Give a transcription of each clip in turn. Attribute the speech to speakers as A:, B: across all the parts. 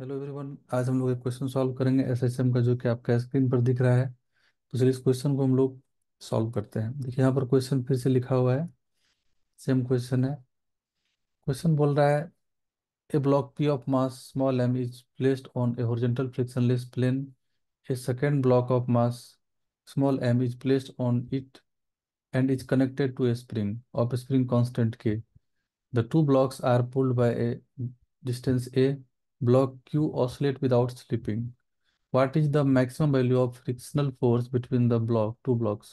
A: Hello everyone. आज हम लोग एक क्वेश्चन सॉल्व करेंगे एसएसएम का, जो कि आपका स्क्रीन पर दिख रहा है। तो चलिए इस क्वेश्चन को हम लोग सॉल्व करते हैं। देखिए यहाँ पर क्वेश्चन फिर से लिखा हुआ है, सेम क्वेश्चन है। क्वेश्चन बोल रहा है a block P of mass small m is placed on a horizontal frictionless plane. A second block of mass small m is placed on it and is connected to a spring of spring constant K. The two blocks are pulled by a distance A. Block Q oscillate without slipping. What is the maximum value of frictional force between the two blocks?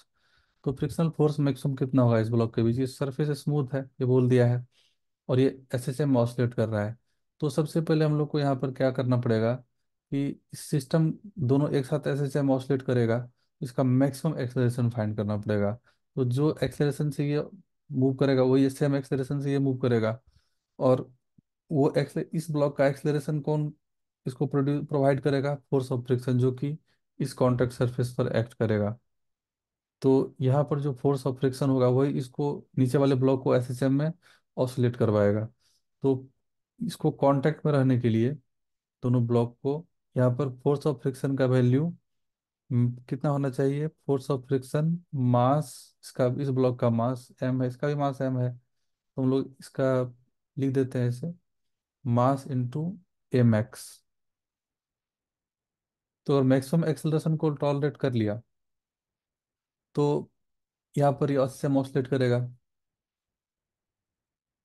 A: तो frictional force maximum कितना होगा इस block के बीच? ये surface smooth है, ये बोल दिया है, और ये एसएसएम ऑसिलेट कर रहा है। तो सबसे पहले हम लोग को यहाँ पर क्या करना पड़ेगा कि इस सिस्टम दोनों एक साथ एसएसएम ऑसिलेट करेगा, इसका मैक्सिमम एक्सेलरेशन फाइंड करना पड़ेगा। तो जो एक्सेलरेशन से ये मूव करेगा वही सेम एक्सेलरेशन से ये मूव करेगा। और वो इस ब्लॉक का एक्सेलरेशन कौन इसको प्रोवाइड करेगा? फोर्स ऑफ फ्रिक्शन, जो कि इस कॉन्टेक्ट सरफेस पर एक्ट करेगा। तो यहाँ पर जो फोर्स ऑफ फ्रिक्शन होगा वही इसको नीचे वाले ब्लॉक को एसएसएम में ऑसिलेट करवाएगा। तो इसको कांटेक्ट में रहने के लिए दोनों ब्लॉक को, यहाँ पर फोर्स ऑफ फ्रिक्शन का वैल्यू कितना होना चाहिए? फोर्स ऑफ फ्रिक्शन मास, इसका इस ब्लॉक का मास एम है, इसका भी मास एम है, तो हम लोग इसका लिख देते हैं इसे मास इंटू एम एक्स। तो अगर मैक्सिमम एक्सेलरेशन को टॉलरेट कर लिया तो यहाँ पर ये ऑसिलेट ऑसिलेट करेगा,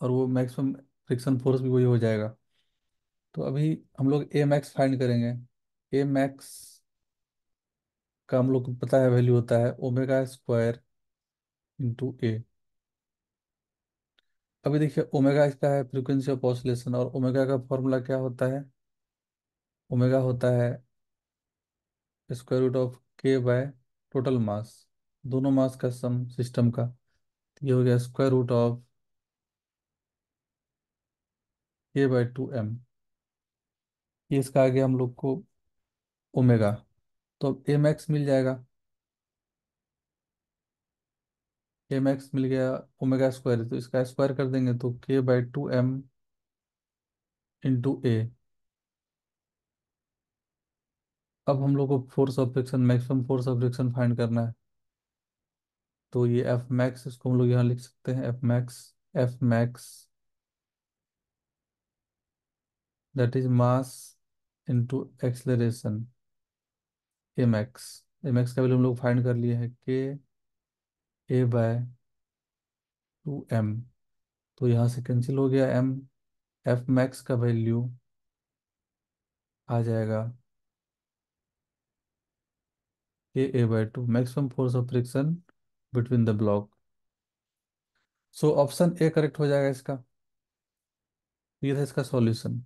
A: और वो मैक्सिमम फ्रिक्शन फोर्स भी वही हो जाएगा। तो अभी हम लोग ए मैक्स फाइंड करेंगे। ए मैक्स का हम लोग को पता है वैल्यू होता है ओमेगा स्क्वायर इंटू ए। अभी देखिए ओमेगा इसका है फ्रीक्वेंसी ऑफ ऑसिलेशन, और ओमेगा का फॉर्मूला क्या होता है? ओमेगा होता है स्क्वायर रूट ऑफ के बाय टोटल मास, दोनों मास का सम सिस्टम का। ये हो गया स्क्वायर रूट ऑफ के बाय 2m। ये इसका आ गया हम लोग को ओमेगा। तो अब ए मैक्स मिल जाएगा। ए मैक्स मिल गया, ओमेगा स्क्वायर, तो इसका स्क्वायर कर देंगे तो k/2m इंटू ए। अब हम लोग को force of friction, maximum force of friction find करना है। तो ये एफ मैक्स, इसको हम लोग यहाँ लिख सकते हैं F max. F max that is mass into acceleration A max. A max का वैल्यू हम लोग फाइंड कर लिए हैं k/2m। तो यहाँ से कैंसिल हो गया m। एफ मैक्स का वैल्यू आ जाएगा ka/2, maximum force of friction between the block. So option A correct हो जाएगा इसका। ये था इसका सॉल्यूशन।